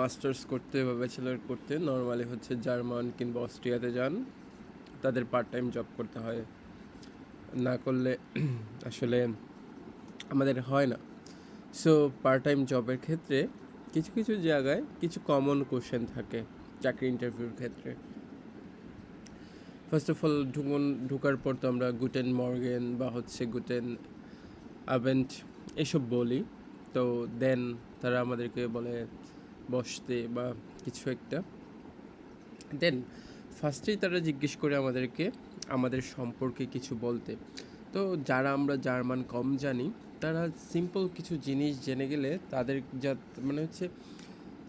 Masters করতে বা bachelor করতে নর্মালি হচ্ছে জার্মান কিংবা অস্ট্রিয়াতে যান, তাদের পার্ট টাইম জব করতে হয়, না করলে আসলে আমাদের হয় না। সো পার্ট টাইম জবের ক্ষেত্রে কিছু কিছু জায়গায় কিছু কমন কোশ্চেন থাকে চাকরি ইন্টারভিউর ক্ষেত্রে। ফার্স্ট অফ অল ঢোকার পর তো আমরা গুটেন মর্গেন বা হচ্ছে গুটেন আভেন্ট এসব বলি। তো দেন তারা আমাদেরকে বলে বসতে বা কিছু একটা। দেন ফার্স্টেই তারা জিজ্ঞেস করে আমাদেরকে আমাদের সম্পর্কে কিছু বলতে। তো যারা আমরা জার্মান কম জানি, তারা সিম্পল কিছু জিনিস জেনে গেলে তাদের মানে হচ্ছে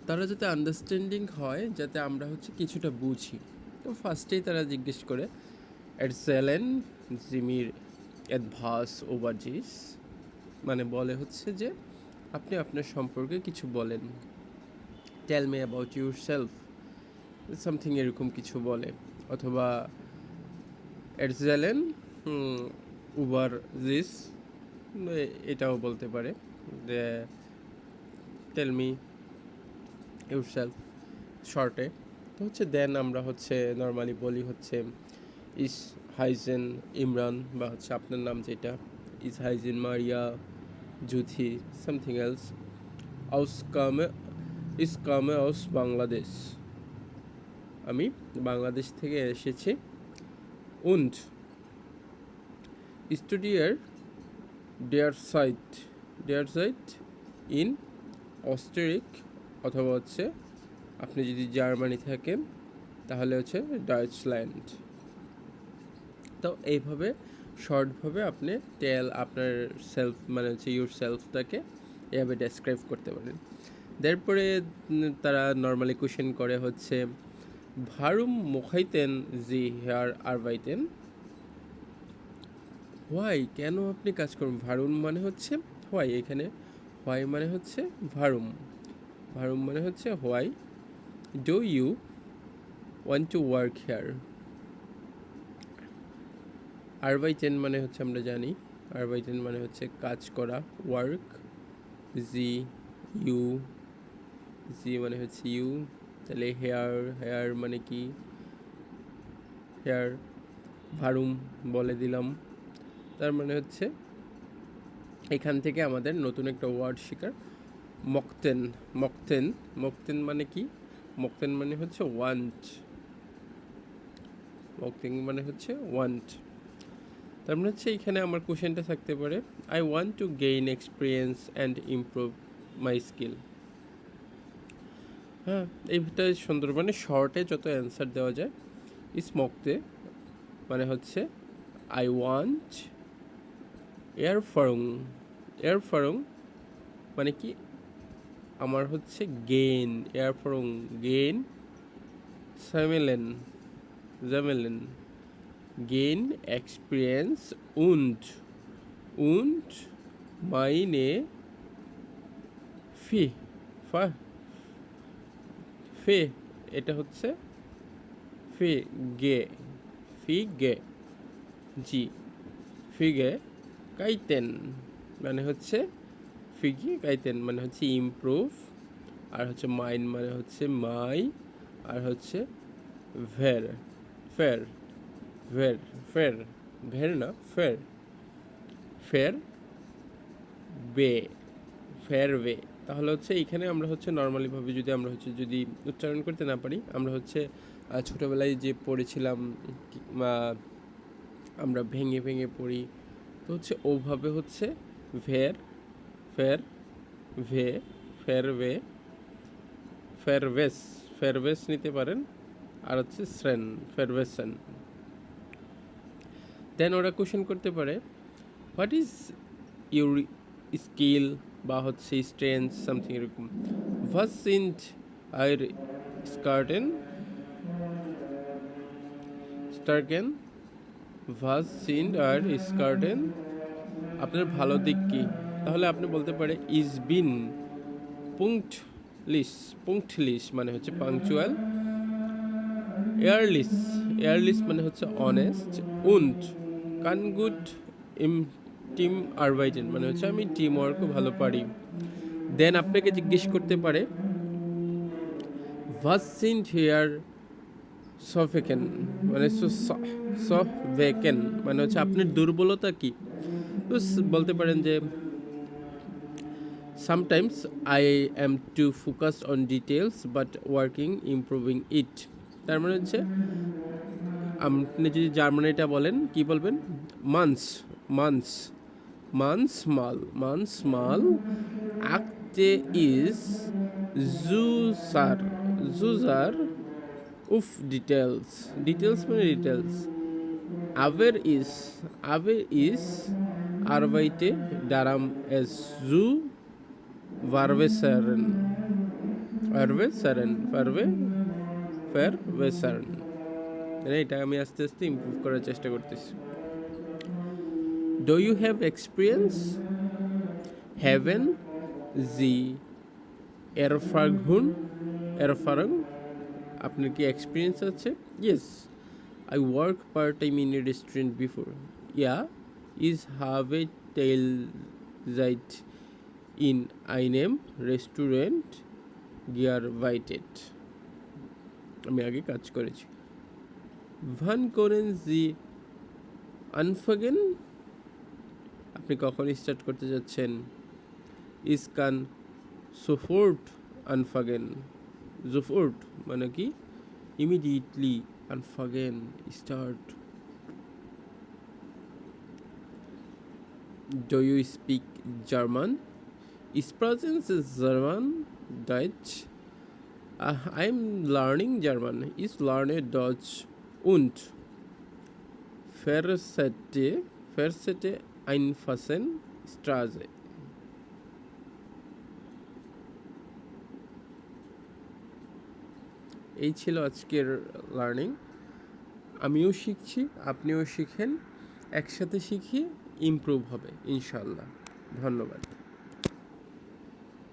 তারা যাতে আন্ডারস্ট্যান্ডিং হয়, যাতে আমরা হচ্ছে কিছুটা বুঝি। তো ফার্স্টেই তারা জিজ্ঞেস করে এডসেলেন জিমির এডভাস ওভারজিস, মানে বলে হচ্ছে যে আপনি আপনার সম্পর্কে কিছু বলেন, tell me about yourself, something এরকম কিছু বলে। অথবা এডসেলেন উবার জিস, এটাও বলতে পারে যে টেল মি ইউর সেলফ শর্টে। তো হচ্ছে দেন আমরা হচ্ছে নর্মালি বলি হচ্ছে ইস হাইজেন ইমরান, বা হচ্ছে আপনার নাম যেটা, ইস হাইজেন মারিয়া জুথি সামথিং এলস আউস কামে ইস কামে আউস বাংলাদেশ, আমি বাংলাদেশ থেকে এসেছি। উন্ড স্টুডিয়ার ডেয়ার সাইট ইন অস্ট্রিক, অথবা হচ্ছে আপনি যদি জার্মানি থাকেন তাহলে হচ্ছে ডাইচল্যান্ড। তো এইভাবে শর্টভাবে আপনি আপনার সেলফ মানে হচ্ছে ইউর সেলফটাকে এভাবে ডেসক্রাইব করতে পারেন। তারপরে তারা নর্মালি কোশ্চেন করে হচ্ছে ভারুম মোখাইতেন জি হেয়ার আরবাইতেন, হোয়াই, কেন আপনি কাজ করুন। ভারুম মানে হচ্ছে হোয়াই, এখানে হোয়াই মানে হচ্ছে ভারুম, ভারুম মানে হচ্ছে why do you want to work here. আরবাইটেন মানে হচ্ছে আমরা জানি আরবাইটেন মানে হচ্ছে কাজ করা, ওয়ার্ক, জি ইউ, জি মানে হচ্ছে ইউ, তাহলে হেয়ার মানে কি হেয়ার, ভারুম বলে দিলাম। তার মানে হচ্ছে এখান থেকে আমাদের নতুন একটা ওয়ার্ড শেখার, মকতেন। মকতেন মানে কি? মকতেন মানে হচ্ছে ওয়ান্ট, মকতেন মানে হচ্ছে ওয়ান্ট। তার মানে হচ্ছে এখানে আমার কোশ্চেনটা থাকতে পারে I want to gain experience and improve my skill. হ্যাঁ, এইটা সুন্দর, মানে শর্টে যত অ্যান্সার দেওয়া যায়। স্মকতে মানে হচ্ছে আই ওয়ান্ট এয়ারফারুং মানে কি আমার হচ্ছে গেইন জামেলেন গেইন এক্সপিরিয়েন্স und meine ফি ফে, এটা হচ্ছে ফিগে জি ফিগে কাইতেন মানে হচ্ছে কাইতেন মানে হচ্ছে ইমপ্রুভ, আর হচ্ছে মাইন মানে হচ্ছে মাই, আর হচ্ছে ভের ফের ভের ফের ভের না ফের ফের বে ফেয়ারওয়ে। তাহলে হচ্ছে এইখানে আমরা হচ্ছে নর্মালিভাবে যদি আমরা হচ্ছে যদি উচ্চারণ করতে না পারি, আমরা হচ্ছে ছোটোবেলায় যে পড়েছিলাম আমরা ভেঙে ভেঙে পড়ি, তো হচ্ছে ওভাবে হচ্ছে ফের ফের ভে ফেরওয়ে ফেরভেস নিতে পারেন, আর হচ্ছে ফেরভেসেন। দেন ওরা কোশ্চেন করতে পারে হোয়াট ইজ ইউর স্কিল বা হচ্ছে স্ট্রেংথ সামথিং এরকম। ভাস সিন্ট আইর স্টার্কেন ভাস সিন্ট আইর স্কার্টেন, আপনার ভালো দিক কি? তাহলে আপনি বলতে পারে ইজ বিন পুংটলিশ মানে হচ্ছে পাংচুয়াল, এয়ারলিস মানে হচ্ছে অনেস্ট, উন্ড কান গুড ইম টিম আরবাইটেন মানে হচ্ছে আমি টিম ওয়ার্কও ভালো পারি। দেন আপনাকে জিজ্ঞেস করতে পারে was sind hier সফেকেন মানে সফেকেন মানে হচ্ছে আপনার দুর্বলতা কি। তো বলতে পারেন যে sometimes I am too focused on details but working improving it. তার মানে হচ্ছে আপনি যদি জার্মানিটা বলেন কি বলবেন, মান্স মান্স মান্স মাল আকতে ইজ জুজার উফ ডিটেলস মানে ডিটেলস। আবে ইজ আরবাইটে দারাম এস জু ভার্ভেসারেন ভার্ভেসারেন। এটা আমি আস্তে আস্তে ইমপ্রুভ করার চেষ্টা করতেছি। ডু ইউ হ্যাভ এক্সপিরিয়েন্স হ্যাভেন জি এরফারং আপনার কি এক্সপিরিয়েন্স আছে? Yes I work part time in a restaurant before. Yeah ইজ have a Teilzeit in einem Restaurant gearbeitet। আমি আগে কাজ করেছি। Wann können Sie anfangen? আপনি কখন স্টার্ট করতে যাচ্ছেন? Ich kann sofort anfangen। sofort মানে কি immediately, anfangen start। Do you speak German? Sprechen Sie German, Deutsch? I'm learning German. Ich lerne Deutsch und Versette einfachen Straße। এই ছিল আজকের learning. আমিও শিখছি, আপনিও শিখেন, একসাথে শিখি ইমপ্রুভ হবে ইনশাল্লাহ। ধন্যবাদ।